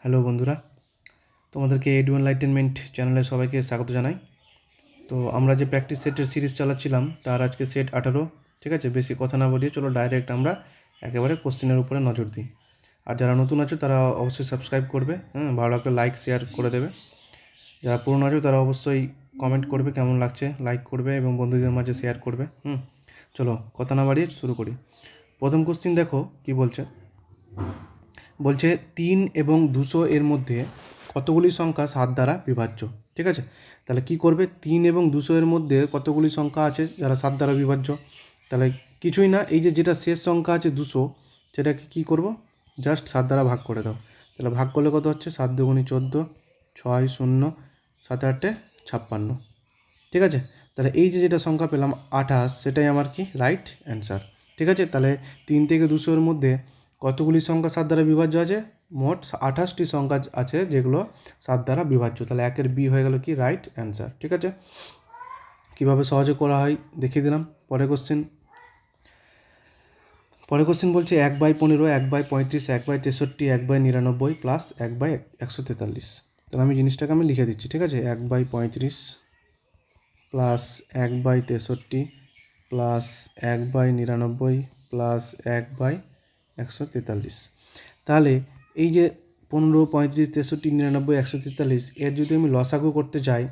Hello বন্ধুরা, তোমাদেরকে edu enlightenment চ্যানেলে সবাইকে স্বাগত জানাই। তো আমরা যে প্র্যাকটিস সেটের সিরিজ চালাচ্ছিলাম তার আজকে সেট 18। ঠিক আছে, বেশি কথা না বলিয়ে চলো ডাইরেক্ট আমরা একেবারে কোশ্চেনের উপরে নজর দিই। আর যারা নতুন আছো তারা অবশ্যই সাবস্ক্রাইব করবে, ভালো লাগলে লাইক শেয়ার করে দেবে। যারা পুরনো আছো তারা অবশ্যই কমেন্ট করবে কেমন লাগছে, লাইক করবে এবং বন্ধুদের মাঝে শেয়ার করবে। চলো কথা না বাড়িয়ে শুরু করি। প্রথম কোশ্চেন দেখো কি বলছে। 3 এবং 200 এর মধ্যে কতগুলি সংখ্যা 7 দ্বারা বিভাজ্য। ঠিক আছে, তাহলে কি করবে, 3 এবং 200 এর মধ্যে কতগুলি সংখ্যা আছে যারা 7 দ্বারা বিভাজ্য। তাহলে কিছুই না, এই যেটা শেষ সংখ্যা আছে 200, সেটাকে কি করব, জাস্ট 7 দ্বারা ভাগ করে দাও। তাহলে ভাগ করলে কত হচ্ছে, 7 দুগুণে 14, 6 0, 7 8 56। ঠিক আছে, তাহলে এই যেটা সংখ্যা পেলাম 28, সেটাই আমার কি রাইট অ্যান্সার। ঠিক আছে, তাহলে 3 থেকে 200 এর মধ্যে কতগুলি সংখ্যা 7 দ্বারা বিভাজ্য আছে, মোট 28টি সংখ্যা আছে যেগুলো 7 দ্বারা বিভাজ্য। তাহলে 1-এর বি হয়ে গেল কি রাইট অ্যান্সার। ঠিক আছে, কীভাবে সহজে করা হয় দেখিয়ে দিলাম। পরের কোশ্চেন বলছে 1/15, 1/35, 1/63, 1/99 প্লাস 1/143। তাহলে আমি জিনিসটাকে লিখে দিচ্ছি। ঠিক আছে, 1/35 প্লাস 1/63 প্লাস 1/99 প্লাস 1/143। তাহলে এই যে 15, 35, 63, 99, 143 এর যদি আমি লসাগু করতে চাই,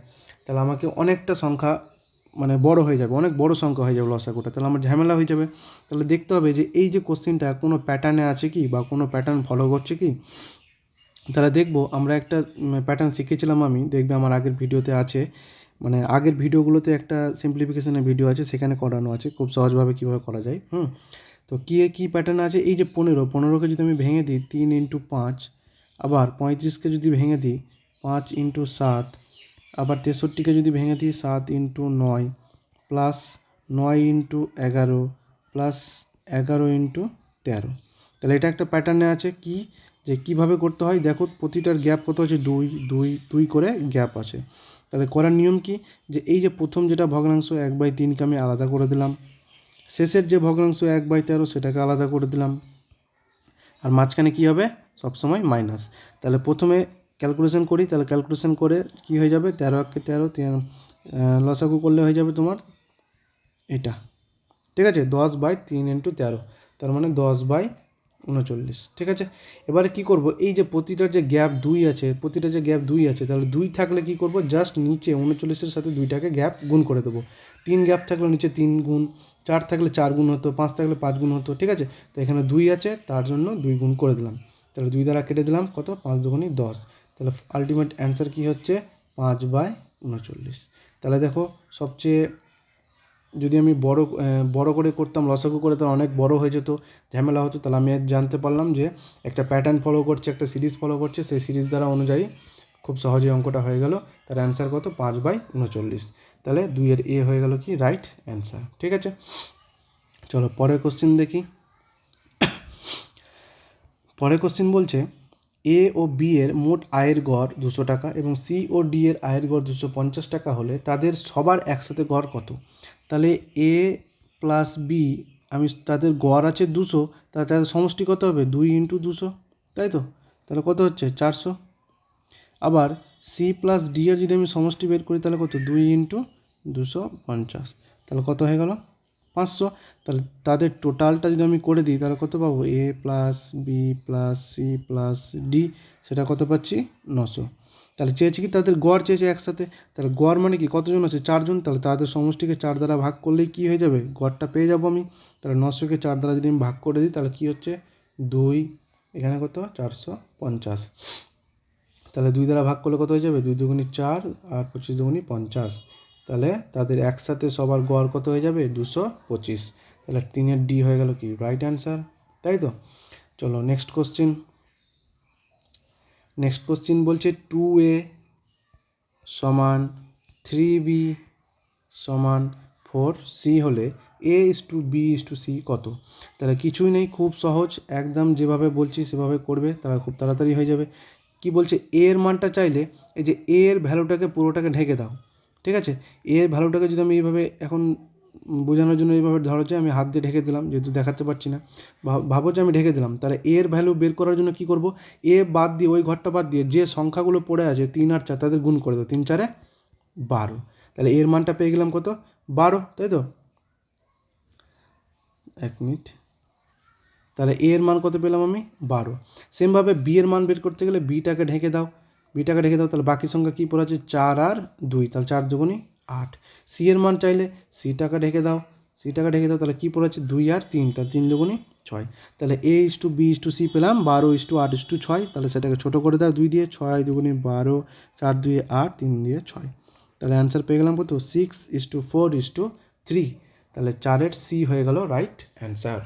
তাহলে আমাকে অনেকটা সংখ্যা বড় হয়ে যাবে, অনেক বড় সংখ্যা হয়ে যাবে লসাগুটা, তাহলে আমার ঝামেলা হয়ে যাবে। তাহলে দেখতে হবে যে এই যে কোশ্চেনটা কোনো প্যাটার্নে আছে কি বা কোনো প্যাটার্ন ফলো করছে কি। তাহলে দেখব, আমরা একটা প্যাটার্ন শিখেছিলাম, আমি দেখবে আমার আগের ভিডিওতে আছে, আগের ভিডিওগুলোতে একটা সিম্পলিফিকেশনের ভিডিও আছে, সেখানে করানো আছে খুব সহজভাবে কীভাবে করা যায়। তো কী প্যাটার্ন আছে, এই যে 15কে যদি আমি ভেঙে দিই 3 × 5, আবার 35কে যদি ভেঙে দিই 5 × 7, আবার 63কে যদি ভেঙে দিই 7 × 9 প্লাস 9 × 11 প্লাস 11 × 13। তাহলে এটা একটা প্যাটার্নে আছে কি, যে কীভাবে করতে হয় দেখো, প্রতিটার গ্যাপ কত আছে, 2 2 2 করে গ্যাপ আছে। তাহলে করার নিয়ম কি, যে এই যে প্রথম যেটা ভগ্নাংশ 1/3কে আমি আলাদা করে দিলাম, শেষের যে ভগ্নাংশ 1/13 সেটাকে আলাদা করে দিলাম, আর মাঝখানে কী হবে, সবসময় মাইনাস। তাহলে প্রথমে ক্যালকুলেশন করি, তাহলে ক্যালকুলেশন করে কি হয়ে যাবে, 13 লসাগু করলে হয়ে যাবে তোমার এটা। ঠিক আছে, 10/3 × 13, তার মানে 10/39। ঠিক আছে, এবারে কি করব, এই যে প্রতিটার যে গ্যাপ 2 আছে, তাহলে 2 থাকলে কি করব, জাস্ট নিচে 39-এর সাথে 2টাকে গ্যাপ গুণ করে দেবো। 3 গ্যাপ থাকলে নিচে 3 গুণ, 4 থাকলে 4 গুণ হতো, 5 থাকলে 5 গুণ হতো। ঠিক আছে, তো এখানে 2 আছে তার জন্য 2 গুণ করে দিলাম। তাহলে 2 দ্বারা কেটে দিলাম, কত, 5 দুগুণে 10। তাহলে আলটিমেট অ্যান্সার কী হচ্ছে, 5/39। তাহলে দেখো, সবচেয়ে যদি আমি বড় করে করতাম লসাগু করে, তাহলে অনেক বড় হয়ে যেত, ঝামেলা হতো। তাহলে আমি জানতে পারলাম যে একটা প্যাটার্ন ফলো করছে, একটা সিরিজ ফলো করছে, সেই সিরিজ দ্বারা অনুযায়ী খুব সহজে অঙ্কটা হয়ে গেল। তার অ্যান্সার কত, 5/39। তাহলে 2-এর এ হয়ে গেল কি রাইট অ্যান্সার। ঠিক আছে, চলো পরের কোশ্চেন দেখি। পরের কোশ্চেন বলছে এ ও বি এর মোট আয়ের গড় 200 টাকা এবং সি ও ডি এর আয়ের গড় 250 টাকা হলে তাদের সবার একসাথে গড় কত। তাহলে এ প্লাস বি, তাদের গড় আছে 200, তাহলে তাদের সমষ্টি কত হবে, 2 × 200, তাই তো। তাহলে কত হচ্ছে, 400। আবার সি প্লাস ডি এর যদি আমি সমষ্টি বের করি, তাহলে কত, 2 × 250, তাহলে কত হয়ে গেল, 500। তাহলে তাদের টোটালটা যদি আমি করে দিই, তাহলে কত পাবো, A plus B plus C plus D, সেটা কত পাচ্ছি, 900। তাহলে চেয়েছি কি, তাদের গড় চেয়েছে একসাথে, তাহলে গড় মানে কি, কতজন আছে, 4 জন। তাহলে তাদের সমষ্টিকে 4 দ্বারা ভাগ করলেই কী হয়ে যাবে, গড়টা পেয়ে যাবো আমি। তাহলে 900কে 4 দ্বারা যদি আমি ভাগ করে দিই, তাহলে কী হচ্ছে, 2, এখানে কত, 450। তাহলে 2 দ্বারা ভাগ করলে কত হয়ে যাবে, 2 দুগুণে 4 আর 25 দুগুণে 50। তাহলে তাদের একসাথে সবার গড় কত হয়ে যাবে, 225। তাহলে 3-এর ডি হয়ে গেল কি রাইট অ্যান্সার, তাই তো। চলো নেক্সট কোশ্চেন বলছে 2a সমান 3b সমান 4c হলে a:b:c কত। তাহলে কিছুই নেই, খুব সহজ, একদম যেভাবে বলছি সেভাবে করবে, তারা খুব তাড়াতাড়ি হয়ে যাবে। কি বলছে, এ এর মানটা চাইলে এই যে এ এর ভ্যালুটাকে পুরোটাকে ঢেকে দাও। ঠিক আছে, এ এর ভ্যালুটাকে যদি আমি এইভাবে এখন বোঝানোর জন্য এইভাবে ধরো যে আমি হাত দিয়ে ঢেকে দিলাম, যেহেতু দেখাতে পারছি না, ভাবো যে আমি ঢেকে দিলাম। তাহলে এর ভ্যালু বের করার জন্য কী করব, এ বাদ দিয়ে ওই ঘরটা বাদ দিয়ে যে সংখ্যাগুলো পড়ে আছে 3 আর 4 তাদের গুণ করে দেবো, 3 4 12। তাহলে এর মানটা পেয়ে গেলাম কত, 12, তাই তো? 1 মিনিট। তাহলে এর মান কত পেলাম আমি, 12। সেমভাবে বি এর মান বের করতে গেলে বিটাকে ঢেকে দাও, তাহলে বাকি সংখ্যা কী পড়ে আছে, 4 আর 2, তাহলে 4 দুগুণী 8। সি এর মান চাইলে সিটাকে ঢেকে দাও, তাহলে কী পড়ে আছে, 2 আর 3, তাহলে 3 দুগুণী 6। তাহলে A is two B is two C পেলাম 12 ইস টু 8 ইস টু 6। তাহলে সেটাকে ছোটো করে দাও 2 দিয়ে, 6 দুগুণী 12, 4 2 8, 3 দিয়ে 6। তাহলে অ্যান্সার পেয়ে গেলাম কত, 6 ইস টু 4 ইস টু 3। তাহলে 4-এর সি হয়ে গেল রাইট অ্যান্সার।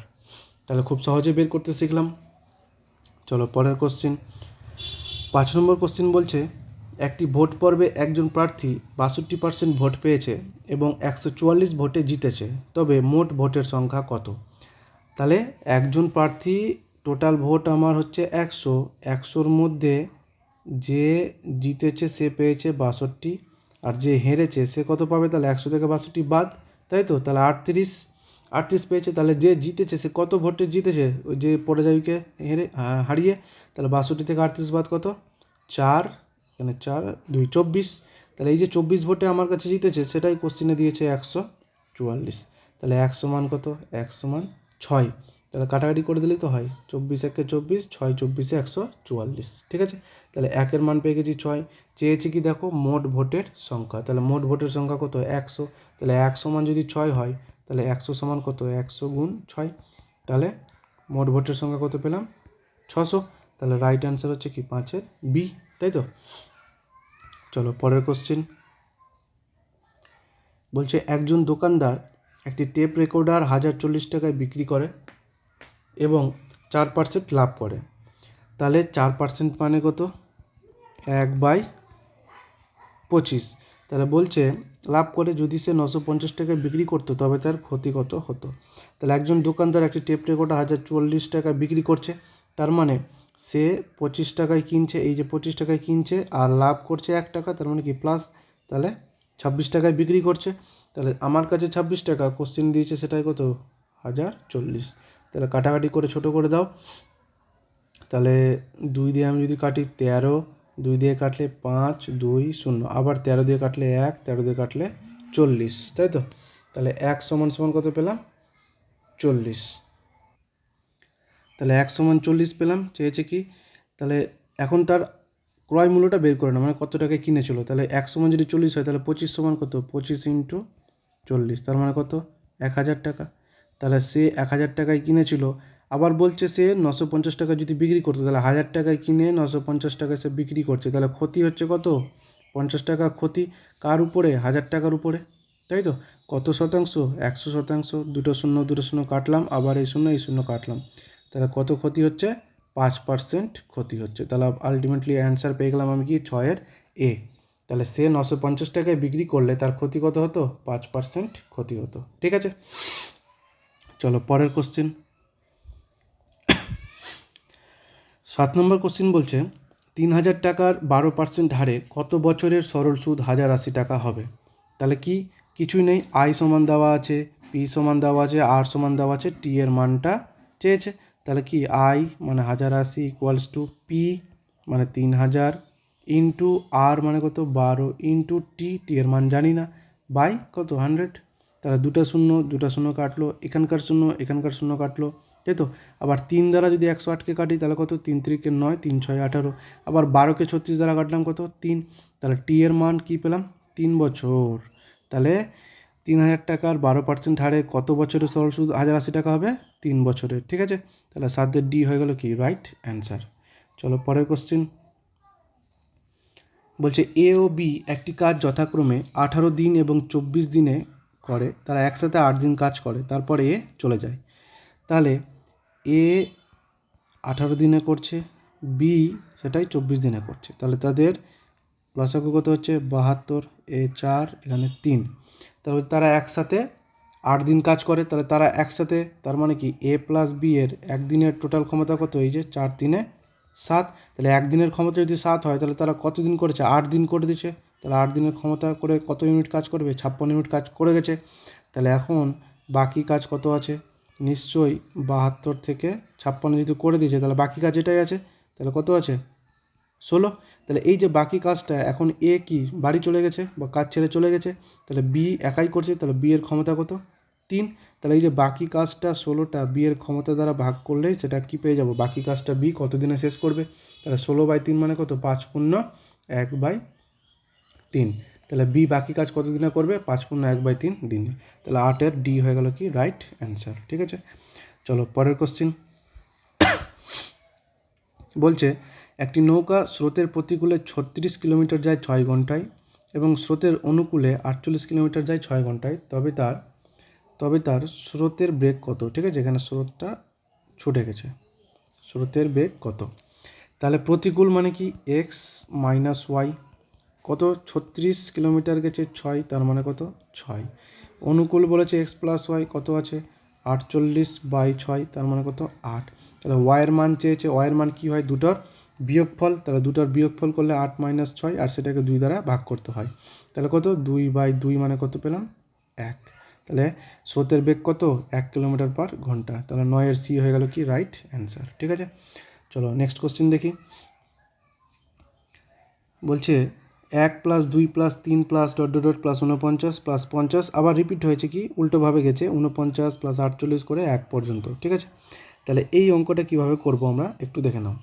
তাহলে খুব সহজে বের করতে শিখলাম। চলো পরের কোশ্চেন। 5 নম্বর কোশ্চেন বলছে, একটি ভোট পর্বে একজন প্রার্থী 62% ভোট পেয়েছে এবং 144 ভোটে জিতেছে, তবে মোট ভোটের সংখ্যা কত? তাহলে একজন প্রার্থী, টোটাল ভোট আমার হচ্ছে 100, 100-র মধ্যে যে জিতেছে সে পেয়েছে 62, আর যে হেরেছে সে কত পাবে, তাহলে 100 থেকে 62 বাদ, তাই তো? তাহলে 38 পেয়েছে। তাহলে যে জিতেছে সে কত ভোটে জিতেছে, ওই যে পরাজয়ীকে হারিয়ে। তাহলে 62 থেকে 38 বাদ কত, 4, এখানে 4 2 24। তাহলে এই যে 24 ভোটে আমার কাছে জিতেছে সেটাই কোশ্চিনে দিয়েছে 144। তাহলে 100 মান কত, 100 মান 6। তাহলে কাটাকাটি করে দিলেই তো হয়, 24 একে 24, 6 24-এ 144, ঠিক আছে? তাহলে 1-এর মান পেয়ে গেছি 6। চেয়েছি কি দেখো, মোট ভোটের সংখ্যা। তাহলে মোট ভোটের সংখ্যা কত, 100। তাহলে 100 মান যদি 6 হয়, তাহলে 100 সমান কত, 100 গুণ 6। তাহলে মোট ভোটের সংখ্যা কত পেলাম, 600। তাহলে রাইট অ্যান্সার হচ্ছে কি 5-এর বি, তাই তো? চলো পরের কোশ্চেন। বলছে একজন দোকানদার একটি টেপ রেকর্ডার 1040 টাকায় বিক্রি করে এবং 4% লাভ করে। তাহলে 4% মানে কত, 1/25। তাহলে বলছে লাভ করে যদি সে 950 টাকায় বিক্রি করতো তবে তার ক্ষতি কত হতো। তাহলে একজন দোকানদার একটি টেপ রেকর্ডার 1040 টাকায় বিক্রি করছে, তার মানে সে 25 টাকায় কিনছে, এই যে 25 টাকায় কিনছে আর লাভ করছে 1 টাকা, তার মানে কি প্লাস। তাহলে 26 টাকায় বিক্রি করছে। তাহলে আমার কাছে 26 টাকা, কোশ্চেন দিয়েছে সেটাই কত, 1040। তাহলে কাটাকাটি করে ছোটো করে দাও। তাহলে 2 দিয়ে আমি যদি কাটি 13, 2 দিয়ে কাটলে 5 2 0, আবার 13 দিয়ে কাটলে 1, 13 দিয়ে কাটলে 40, তাই তো? তাহলে 1 সমান সমান কত পেলাম, 40। তাহলে 1 সমান 40 পেলাম। চেয়েছে কি, তাহলে এখন তার ক্রয় মূল্যটা বের করে না, মানে কত টাকায় কিনেছিল। তাহলে 1 সমান যদি 40 হয়, তাহলে 25 সমান কত, 25 ইন্টু 40, তার মানে কত, 1000 টাকা। তাহলে সে 1000 টাকায় কিনেছিল, আবার বলছে সে 950 টাকা যদি বিক্রি করতো, তাহলে 1000 টাকায় কিনে 950 টাকায় সে বিক্রি করছে, তাহলে ক্ষতি হচ্ছে কত, 50 টাকা ক্ষতি। কার উপরে, 1000 টাকার উপরে, তাই তো? কত শতাংশ, 100%। দুটো শূন্য কাটলাম, আবার এই শূন্য কাটলাম, তাহলে কত ক্ষতি হচ্ছে, 5% ক্ষতি হচ্ছে। তাহলে আলটিমেটলি অ্যান্সার পেয়ে গেলাম আমি কি, 6-এর এ। তাহলে সে 950 টাকায় বিক্রি করলে তার ক্ষতি কত হতো, 5% ক্ষতি হতো, ঠিক আছে? চলো পরের কোশ্চেন। 7 নম্বর কোশ্চেন বলছে 3000 টাকার 12% হারে কত বছরের সরল সুদ 1080 টাকা হবে? তাহলে কি, কিছুই নেই, আই সমান দেওয়া আছে, পি সমান দেওয়া আছে, আর সমান দেওয়া আছে, টি এর মানটা চেয়েছে। তাহলে কি, আই মানে 1080 ইকুয়ালস টু পি মানে 3000 ইন্টু আর মানে কত, 12 ইন্টু টি, টি এর মান জানি না, বাই কত, 100। তাহলে দুটো শূন্য কাটলো, এখানকার শূন্য কাটলো, তাই তো? আবার 3 দ্বারা যদি 108কে কাটি তাহলে কত, 3 3 9, 3 6 18। আবার 12কে 36 দ্বারা কাটলাম কত, 3। তাহলে টি এর মান কী পেলাম, 3 বছর। তাহলে 3000 টাকার 12% হারে কত বছরের সরল সুদ 1080 টাকা হবে, 3 বছরের, ঠিক আছে? তাহলে 7-এর ডি হয়ে গেল কি রাইট অ্যান্সার। চলো পরের কোশ্চেন। বলছে এ ও বি একটি কাজ যথাক্রমে 18 দিন এবং 24 দিনে করে, তারা একসাথে 8 দিন কাজ করে, তারপরে এ চলে যায়। তাহলে এ 18 দিনে করছে, বি সেটাই 24 দিনে করছে, তাহলে তাদের লসাগু কত হচ্ছে, 72, এ 4, এখানে 3। তাহলে তারা একসাথে 8 দিন কাজ করে, তাহলে তারা একসাথে, তার মানে কি এ প্লাস বি এর একদিনের টোটাল ক্ষমতা কত, এই যে 4 3 7। তাহলে একদিনের ক্ষমতা যদি 7 হয়, তাহলে তারা কত দিন করেছে, 8 দিন করে দিচ্ছে। তাহলে 8 দিনের ক্ষমতা করে কত ইউনিট কাজ করবে, 56 ইউনিট কাজ করে গেছে। তাহলে এখন বাকি কাজ কত আছে, নিশ্চয়ই 72 থেকে 56 যদি করে দিয়েছে তাহলে বাকি কাজ এটাই আছে, তাহলে কত আছে 16। তাহলে এই যে বাকি কাজটা এখন এ কি বাড়ি চলে গেছে বা কাজ ছেড়ে চলে গেছে, তাহলে বি একাই করছে, তাহলে বি এর ক্ষমতা কত 3। তাহলে এই যে বাকি কাজটা 16টা বি এর ক্ষমতা দ্বারা ভাগ করলেই সেটা কি পেয়ে যাব, বাকি কাজটা বি কত দিনে শেষ করবে, তাহলে 16/3 মানে কত 5×1/3। তাহলে বি বাকি কাজ কত দিনে করবে, 5×1/3 দিনে। তাহলে 8-এর ডি হয়ে গেল কি রাইট অ্যান্সার। ঠিক আছে, চলো পরের কোশ্চিন। বলছে একটি নৌকা স্রোতের প্রতিকূলে 36 কিলোমিটার যায় 6 ঘন্টায় এবং স্রোতের অনুকূলে 48 কিলোমিটার যায় 6 ঘন্টায়, তবে তার স্রোতের বেগ কত। ঠিক আছে, এখানে স্রোতটা ছুটে গেছে, স্রোতের বেগ কত। তাহলে প্রতিকূল মানে কি এক্স মাইনাস ওয়াই, কত 36 কিলোমিটার গেছে 6, তার মানে কত 6। অনুকূল বলেছে এক্স প্লাস ওয়াই, কত আছে 48/6, তার মানে কত 8। তাহলে ওয়াইয়ের মান চেয়েছে, ওয়াইয়ের মান কী হয় দুটোর বিয়োগফল, তাহলে দুটোর বিয়োগফল করলে 8-6 আর সেটাকে 2 দ্বারা ভাগ করতে হয়, তাহলে কত 2/2 মানে কত পেলাম 1। তাহলে স্রোতের বেগ কত 1 কিলোমিটার পার ঘন্টা, তাহলে 9-এর সি হয়ে গেল কি রাইট অ্যান্সার। ঠিক আছে, চলো নেক্সট কোশ্চেন দেখি। বলছে 1+2+3+... আবার রিপিট হয়েছে কি উল্টোভাবে গেছে 49+48 করে 1 পর্যন্ত। ঠিক আছে, তাহলে এই অঙ্কটা কিভাবে করব আমরা একটু দেখে নাও।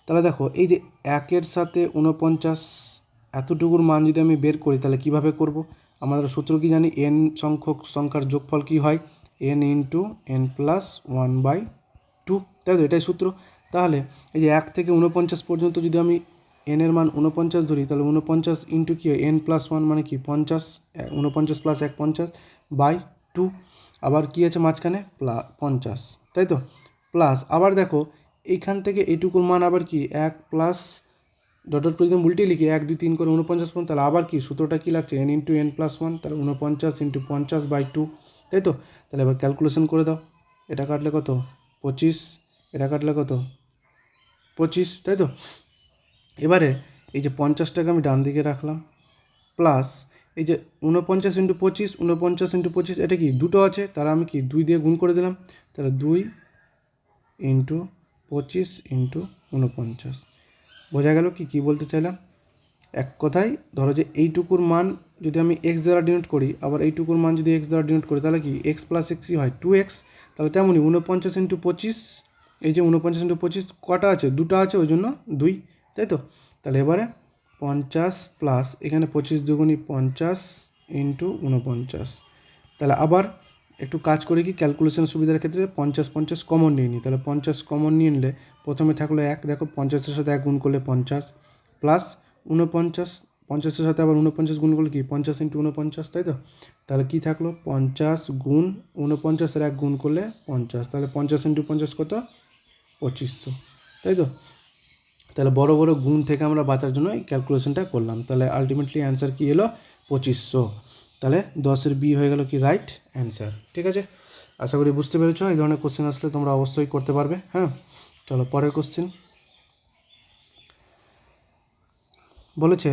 তাহলে দেখো এই যে 1-এর সাথে 49 এতটুকুর মান যদি আমি বের করি তাহলে কিভাবে করব, আমাদের সূত্র কি জানি, n সংখ্যক সংখ্যার যোগফল কি হয় n × n+1/2, তাই তো এটাই সূত্র। তাহলে এই যে 1 থেকে 49 পর্যন্ত যদি আমি n এর মান 49 ধরি, তাহলে 49 ইন্টু কি হয় n+1 মানে কি 50, 49 + 1 50/2, আবার কি আছে মাঝখানে 50, তাই তো প্লাস আবার দেখো এইখান থেকে এইটুকুর মান আবার কি 1 প্লাস ডট ডট করে যদি উল্টে লিখি 1 2 3 করে 49 পর্যন্ত, তাহলে আবার কি সূত্রটা কী লাগছে n × n+1, তাহলে 49 × 50/2, তাই তো। তাহলে এবার ক্যালকুলেশন করে দাও, এটা কাটলে কত 25, এটা কাটলে কত 25, তাই তো। এবারে এই যে 50টাকে আমি ডান দিকে রাখলাম, প্লাস এই যে 49 × 25, 49 × 25 এটা কি দুটো আছে, তাহলে আমি কি 2 দিয়ে গুণ করে দিলাম, তাহলে 2 × 25 × 49। বোঝা গেল কি বলতে চাইলাম। এক কথায় ধরো যে এইটুকুর মান যদি আমি এক্স দ্বারা ডিনোট করি, আবার এইটুকুর মান যদি এক্স দ্বারা ডিনোট করি, তাহলে কি এক্স প্লাস এক্সই হয় 2x। তাহলে তেমনই 49 × 25, এই যে 49 × 25 কটা আছে দুটো আছে, ওই জন্য 2, তাই তো। তাহলে এবারে 50 প্লাস এখানে 25 দুগুণি 50 × 49। তাহলে আবার একটু কাজ করে কি ক্যালকুলেশন সুবিধার ক্ষেত্রে 50 কমন নিয়ে নিই, তাহলে 50 কমন নিয়ে নিলে প্রথমে থাকলো 1, দেখো 50-এর সাথে 1 গুণ করলে 50 প্লাস 49, 50-এর সাথে আবার 49 গুণ করলে কি 50 × 49, তাই তো। তাহলে কি থাকলো 50 গুণ 49-এর 1 গুণ করলে 50, তাহলে 50 × 50 কত 2500, তাই তো। তাহলে বড় বড় গুণ থেকে আমরা বাঁচার জন্য এই ক্যালকুলেশনটা করলাম, তাহলে আলটিমেটলি অ্যান্সার কি এলো 2500। তাহলে 10-এর বি হয়ে গেল কি রাইট অ্যান্সার। ঠিক আছে, আশা করি বুঝতে পেরেছো। এই ধরনের কোশ্চেন আসলে তোমরা অবশ্যই করতে পারবে। হ্যাঁ, চলো পরের কোশ্চেন। বলেছে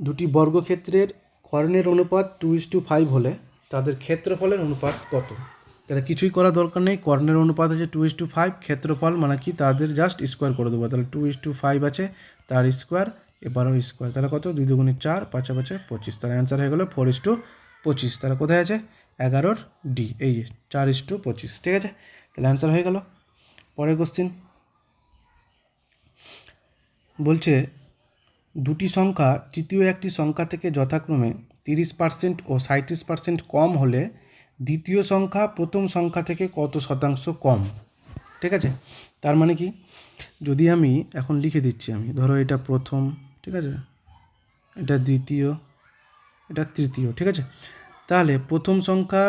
দুটি বর্গক্ষেত্রের কর্ণের অনুপাত 2:5 হলে তাদের ক্ষেত্রফলের অনুপাত কত। তাহলে কিছুই করার দরকার নেই, কর্ণের অনুপাত আছে 2:5, ক্ষেত্রফল মানে কি তাদের জাস্ট স্কোয়ার করে দেবো, তাহলে 2:5 আছে তার স্কোয়ার এবারও স্কোয়ার, তাহলে কত 2 2 4 5 5 25, তাহলে অ্যান্সার হয়ে গেলো 4:25। তাহলে কোথায় আছে 11-র ডি, এই যে 4:25। ঠিক আছে, তাহলে অ্যান্সার হয়ে গেল। পরের কোশ্চিন বলছে দুটি সংখ্যা তৃতীয় একটি সংখ্যা থেকে যথাক্রমে 30% ও 37% কম হলে দ্বিতীয় সংখ্যা প্রথম সংখ্যা থেকে কত শতাংশ কম। ঠিক আছে, তার মানে কি যদি আমি এখন লিখে দিচ্ছি, আমি ধরো এটা প্রথম, ঠিক আছে, এটা দ্বিতীয়, এটা তৃতীয়। ঠিক আছে, তাহলে প্রথম সংখ্যা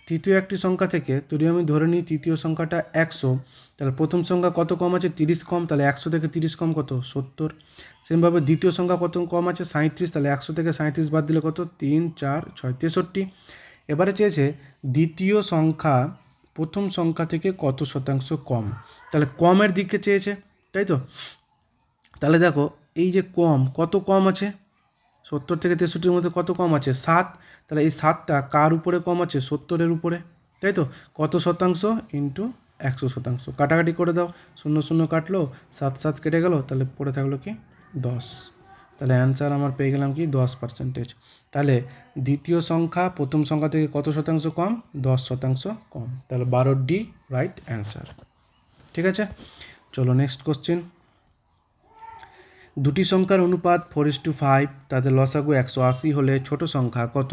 তৃতীয় একটি সংখ্যা থেকে যদি আমি ধরে নিই তৃতীয় সংখ্যাটা 100, তাহলে প্রথম সংখ্যা কত কম আছে 30 কম, তাহলে 100 থেকে 30 কম কত 70। সেমভাবে দ্বিতীয় সংখ্যা কত কম আছে 37, তাহলে 100 থেকে 37 বাদ দিলে কত 3 4 6 63। এবারে চেয়েছে দ্বিতীয় সংখ্যা প্রথম সংখ্যা থেকে কত শতাংশ কম, তাহলে কমের দিকে চেয়েছে, তাই তো। তাহলে দেখো এই যে কম কত কম আছে 70 থেকে 63-র মধ্যে কত কম আছে 7, তাহলে এই 7টা কার উপরে কম আছে? 70-এর উপরে, তাই তো? কত শতাংশ ইন্টু 100%। কাটাকাটি করে দাও, 0 0 কাটলো, 7 7 কেটে গেল, তাহলে পড়ে থাকলো কি 10। তাহলে অ্যান্সার আমার পেয়ে গেলাম কি 10%। তাহলে দ্বিতীয় সংখ্যা প্রথম সংখ্যা থেকে কত শতাংশ কম? 10% কম। তাহলে 12D রাইট অ্যান্সার। ঠিক আছে, চলো নেক্সট কোশ্চেন। দুটি সংখ্যার অনুপাত 4:5, তাদের লসাগু 180 হলে ছোট সংখ্যা কত?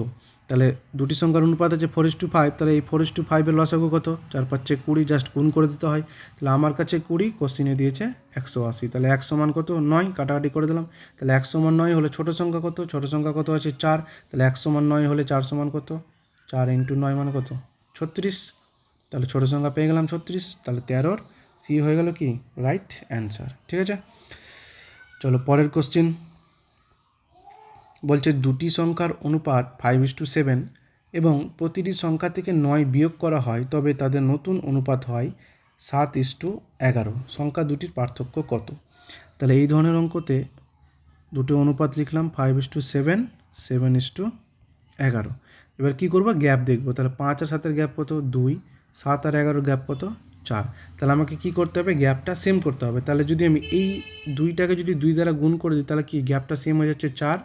তাহলে দুটি সংখ্যার অনুপাত আছে 4:5, তাহলে এই 4:5-এর লসাগু কত? 4 5 20, জাস্ট গুণ করে দিতে হয়। তাহলে আমার কাছে 20, কোশ্চিনে দিয়েছে 180, তাহলে 1 সমান কত? 9, কাটাকাটি করে দিলাম। তাহলে 1 সমান 9 হলে ছোট সংখ্যা কত? ছোট সংখ্যা কত আছে? 4, তাহলে 1 সমান 9 হলে 4 সমান কত? 4 × 9 মানে কত? 36। তাহলে ছোট সংখ্যা পেয়ে গেলাম 36, তাহলে 13-র সি হয়ে গেল কি রাইট অ্যান্সার। ঠিক আছে, চলো পরের কোশ্চেন। বলছে দুটি সংখ্যার অনুপাত 5:7 এবং প্রতিটি সংখ্যা থেকে 9 বিয়োগ করা হয়, তবে তাদের নতুন অনুপাত হয় 7:11। সংখ্যা দুটির পার্থক্য কত? তাহলে এই ধরনের অঙ্কতে দুটো অনুপাত লিখলাম 5:7, 7:11। এবার কী করবো? গ্যাপ দেখবো। তাহলে 5 আর 7-এর গ্যাপ কত? 2, 7 আর 11-এর গ্যাপ কত? 4। তাহলে আমাকে কী করতে হবে? গ্যাপটা সেম করতে হবে। তাহলে যদি আমি এই 2টাকে যদি 2 দ্বারা গুণ করে দিই, তাহলে কি গ্যাপটা সেম হয়ে যাচ্ছে? 4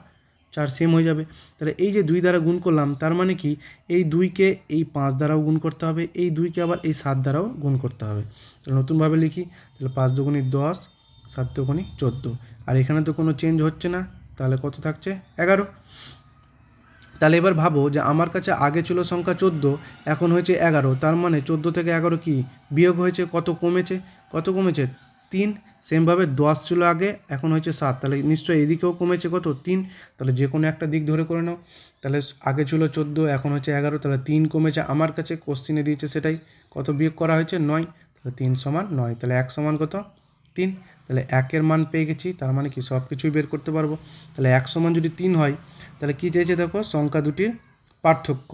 4 সেম হয়ে যাবে। তাহলে এই যে 2 দ্বারা গুণ করলাম, তার মানে কি এই 2কে এই 5 দ্বারাও গুণ করতে হবে, এই 2কে আবার এই 7 দ্বারাও গুণ করতে হবে। তাহলে নতুনভাবে লিখি, তাহলে 5 দুগুণে 10, 7 দুগুণে 14, আর এখানে তো কোনো চেঞ্জ হচ্ছে না, তাহলে কত থাকছে? 11। তাহলে এবার ভাবো যে আমার কাছে আগে ছিল সংখ্যা 14, এখন হয়েছে 11, তার মানে 14 থেকে 11 কি বিয়োগ হয়েছে? কত কমেছে? কত কমেছে? 3। সেমভাবে 10 ছিল আগে, এখন হয়েছে 7, তাহলে নিশ্চয়ই এদিকেও কমেছে কত? 3। তাহলে যে কোনো একটা দিক ধরে করে নাও। তাহলে আগে ছিল 14, এখন হচ্ছে 11, তাহলে 3 কমেছে আমার কাছে, কোশ্চিনে দিয়েছে সেটাই। কত বিয়োগ করা হয়েছে? 9। তাহলে 3 সমান 9, তাহলে 1 সমান কত? 3। তাহলে 1-এর মান পেয়ে গেছি, তার মানে কি সব কিছুই বের করতে পারবো। তাহলে 1 সমান যদি 3 হয়, তাহলে কী চেয়েছে দেখো? সংখ্যা দুটির পার্থক্য,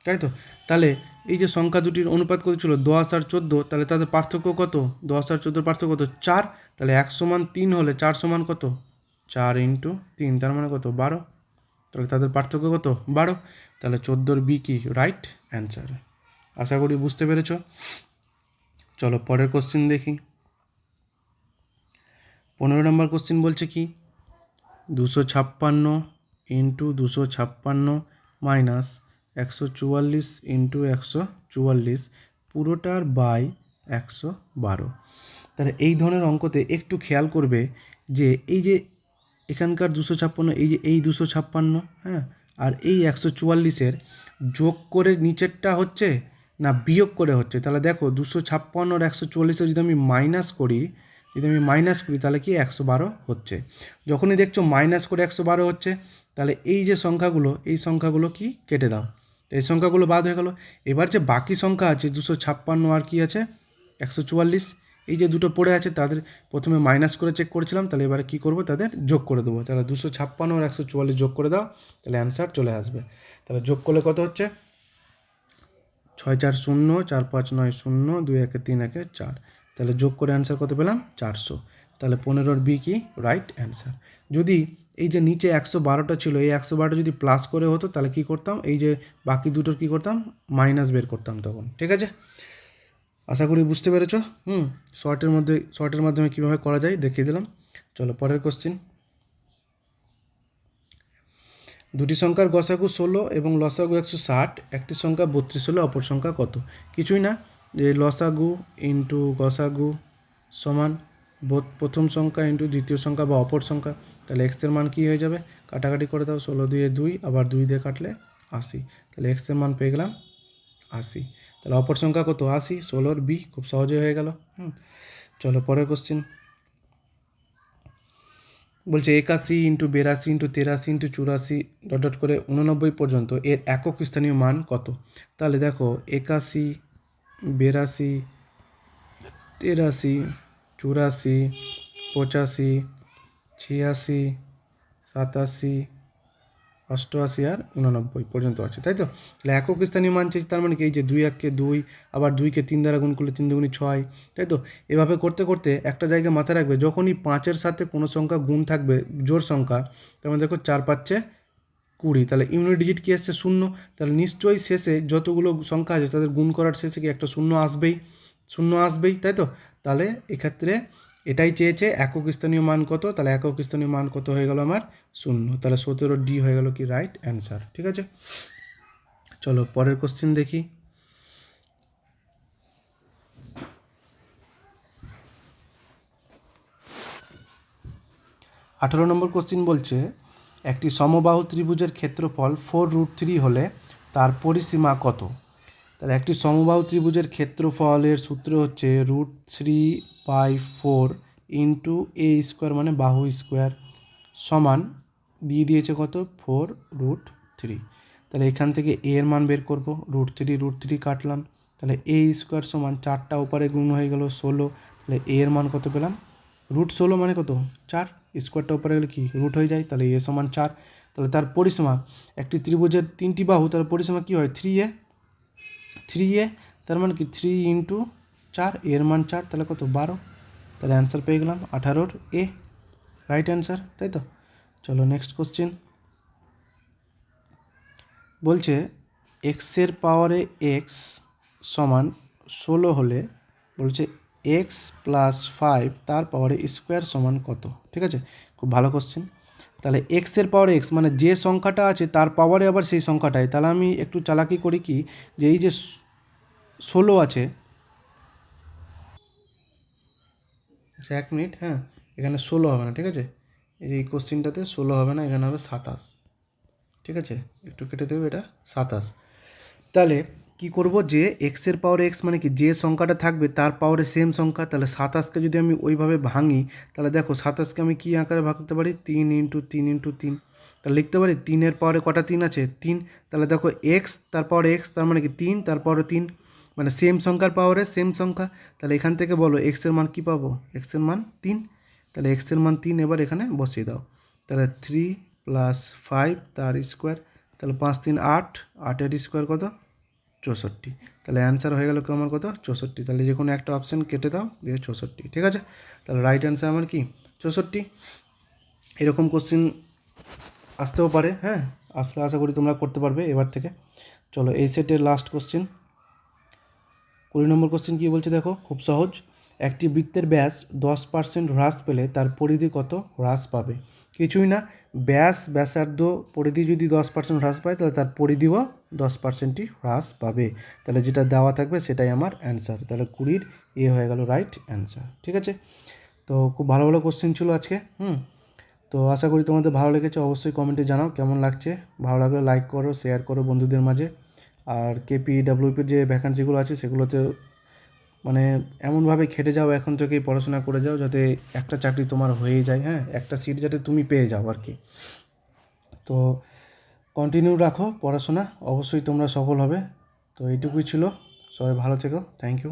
তাই তো? তাহলে এই যে সংখ্যা দুটির অনুপাত কত ছিল? 10 আর 14, তাহলে তাদের পার্থক্য কত? 10 আর 14-র পার্থক্য কত? 4। তাহলে 1 সমান 3 হলে 4 সমান কত? 4 × 3, তার মানে কত? 12। তাহলে তাদের পার্থক্য কত? 12। তাহলে 14-র বি কি রাইট অ্যান্সার। আশা করি বুঝতে পেরেছ। চলো পরের কোশ্চেন দেখি। 15 নম্বর কোশ্চেন বলছে কি 256 × 256 মাইনাস 144 × 144 পুরোটার বাই 112। তাহলে এই ধরনের অঙ্কতে একটু খেয়াল করবে যে এই যে এখানকার 256, এই যে এই 256, হ্যাঁ, আর এই 144-এর যোগ করে নিচেরটা হচ্ছে না বিয়োগ করে হচ্ছে? তাহলে দেখো 256 আর 144-এ যদি আমি মাইনাস করি, তাহলে কি 112 হচ্ছে। যখনই দেখছো মাইনাস করে 112 হচ্ছে, তাহলে এই যে সংখ্যাগুলো, এই সংখ্যাগুলো কি কেটে দাও, এই সংখ্যাগুলো বাদ হয়ে গেল। এবার যে বাকি সংখ্যা আছে 256 আর কি আছে 144, এই যে দুটো পড়ে আছে তাদের প্রথমে মাইনাস করে চেক করেছিলাম, তাহলে এবারে কী করবো? তাদের যোগ করে দেবো। তাহলে 256 আর 144 যোগ করে দাও, তাহলে অ্যান্সার চলে আসবে। তাহলে যোগ করলে কত হচ্ছে? 6 4 0, 4 5 9 0, 2 1 3 1 4। তাহলে যোগ করে অ্যান্সার কত পেলাম? 400। তাহলে 15-র বি কি রাইট অ্যান্সার। যদি এই যে নিচে 112টা ছিল, এই 112টা যদি প্লাস করে হতো, তাহলে কি করতাম? এই যে বাকি দুটোর কি করতাম? মাইনাস বের করতাম তখন। ঠিক আছে, আশা করি বুঝতে পেরেছো। শর্টের মাধ্যমে কীভাবে করা যায় দেখিয়ে দিলাম। চলো পরের কোশ্চেন। দুটি সংখ্যার গসাগু 16 এবং লসাগু 160, একটি সংখ্যা 32 হলে অপর সংখ্যা কত? কিছুই না, যে লসাগু ইন্টু গসাগু সমান প্রথম সংখ্যা ইন্টু দ্বিতীয় সংখ্যা বা অপর সংখ্যা। তাহলে এক্সের মান কী হয়ে যাবে? কাটাকাটি করে দাও, 16 দিয়ে 2, আবার 2 দিয়ে কাটলে 80। তাহলে এক্সের মান পেয়ে গেলাম 80। তাহলে অপর সংখ্যা কত? 80। 16-র বি খুব সহজে হয়ে গেল। চলো পরের কোশ্চেন। বলছে 81 × 82 × 83 × 84 ডট করে 89 পর্যন্ত এর একক স্থানীয় মান কত? তাহলে দেখো 81, 82, 83, 84, 85, 86, 87, 88 আর 89 পর্যন্ত আছে, তাই তো? তাহলে একক স্থানীয় মান চেয়েছি, তার মানে কি এই যে 2 1-কে 2, আবার 2-কে 3 দ্বারা গুণ করলে 3 দুগুণে 6, তাই তো? এভাবে করতে করতে একটা জায়গায় মাথায় রাখবে, যখনই 5-এর সাথে কোনো সংখ্যা গুণ থাকবে জোড় সংখ্যা, তেমন দেখো 4 5 20, তাহলে ইউনিট ডিজিট কী আসছে 0, তাহলে নিশ্চয়ই শেষে যতগুলো সংখ্যা আছে তাদের গুণ করার শেষে কি একটা শূন্য আসবেই, তাই তো? তাহলে এক্ষেত্রে এটাই চেয়েছে একক স্থানীয় মান কত, তাহলে একক স্থানীয় মান কত হয়ে গেল আমার 0, তাহলে 17D হয়ে গেল কি রাইট অ্যান্সার। ঠিক আছে, চলো পরের কোশ্চেন দেখি। 18 নম্বর কোশ্চেন বলছে একটি সমবাহু ত্রিভুজের ক্ষেত্রফল 4√3 হলে তার পরিসীমা কত? তাহলে একটি সমবাহু ত্রিভুজের ক্ষেত্রফলের সূত্র হচ্ছে √3/4 ইন্টু এ স্কোয়ার মানে বাহু স্কোয়ার সমান দিয়ে দিয়েছে কত 4√3। তাহলে এখান থেকে এ এর মান বের করবো, √3 কাটলাম, তাহলে এ স্কোয়ার সমান 4টা উপরে গুণ হয়ে গেল 16, তাহলে এ এর মান কত পেলাম √16 মানে কত 4, স্কোয়ারটা উপরে গেলে কি রুট হয়ে যায়, তাহলে এ সমান 4। তাহলে তার পরিসীমা একটি ত্রিভুজের 3টি বাহু, তার পরিসীমা কী হয় 3a, তার মানে কি 3 ইন্টু 4, এর মান 4, তাহলে কত 12, তাহলে অ্যান্সার পেয়ে গেলাম 18 এ রাইট অ্যান্সার, তাই তো? চলো নেক্সট কোশ্চেন বলছে এক্সের পাওয়ারে এক্স সমান 16 হলে বলছে এক্স প্লাস 5 তার পাওয়ারে স্কোয়ার সমান কত? ঠিক আছে, খুব ভালো কোশ্চেন। তাহলে এক্সের পাওয়ারে এক্স মানে যে সংখ্যাটা আছে তার পাওয়ারে আবার সেই সংখ্যাটাই, তাহলে আমি একটু চালাকি করি কি যে এই যে 16 আছে, 1 মিনিট, হ্যাঁ এখানে 16 হবে না, ঠিক আছে, এই কোশ্চেনটাতে 16 হবে না, এখানে হবে 27, ঠিক আছে, একটু কেটে দেবে, এটা 27। তাহলে কি করব যে এক্সের পাওয়ারে এক্স মানে কি যে সংখ্যাটা থাকবে তার পাওয়ারে সেম সংখ্যা, তাহলে 27কে যদি আমি ওইভাবে ভাঙি তাহলে দেখো 27কে আমি কী আকারে ভাঙতে পারি 3 ইন্টু 3 ইন্টু 3, তাহলে লিখতে পারি 3-এর পাওয়ারে কটা 3 আছে 3, তাহলে দেখো এক্স তার পাওয়ারে এক্স তার মানে কি 3 তার পাওয়ারে 3 মানে সেম সংখ্যার পাওয়ারে সেম সংখ্যা, তাহলে এখান থেকে বলো এক্সের মান কী পাবো, এক্সের মান 3, তাহলে এক্সের মান 3 এবার এখানে বসিয়ে দাও, তাহলে 3 + 5 তার স্কোয়ার, তাহলে 5 3 8, 8-এর স্কোয়ার কত 64, তাহলে অ্যান্সার হয়ে গেল আমার কত 64, তাহলে যে কোনো একটা অপশান কেটে দাও দিয়ে 64, ঠিক আছে, তাহলে রাইট অ্যান্সার আমার কি 64। এরকম কোশ্চেন আসতেও পারে, হ্যাঁ আসলে আশা করি তোমরা করতে পারবে এবার থেকে। চলো এই সেটের লাস্ট কোশ্চেন 20 নম্বর কোশ্চেন কী বলছে দেখো, খুব সহজ। একটি বৃত্তের ব্যাস 10% হ্রাস পেলে তার পরিধি কত হ্রাস পাবে? কিছুই না, ব্যাসার্ধ পরিধি যদি 10% হ্রাস পায় তাহলে তার পরিধিও 10%ই হ্রাস পাবে, তাহলে যেটা দেওয়া থাকবে সেটাই আমার অ্যান্সার, তাহলে 20 এ হয়ে গেল রাইট অ্যান্সার, ঠিক আছে। তো খুব ভালো ভালো কোশ্চেন ছিল আজকে, তো আশা করি তোমাদের ভালো লেগেছে, অবশ্যই কমেন্টে জানাও কেমন লাগছে, ভালো লাগলে লাইক করো শেয়ার করো বন্ধুদের মাঝে, আর KPWPর যে ভ্যাকান্সিগুলো আছে সেগুলোতে মানে এমনভাবে খেটে যাও এখন থেকেই পড়াশোনা করে যাও যাতে একটা চাকরি তোমার হয়ে যায়, হ্যাঁ একটা সিট যাতে তুমি পেয়ে যাও আর কি। তো কন্টিনিউ রাখো পড়াশোনা, অবশ্যই তোমরা সফল হবে। তো এইটুকুই ছিল, সবাই ভালো থেকো, থ্যাংক ইউ।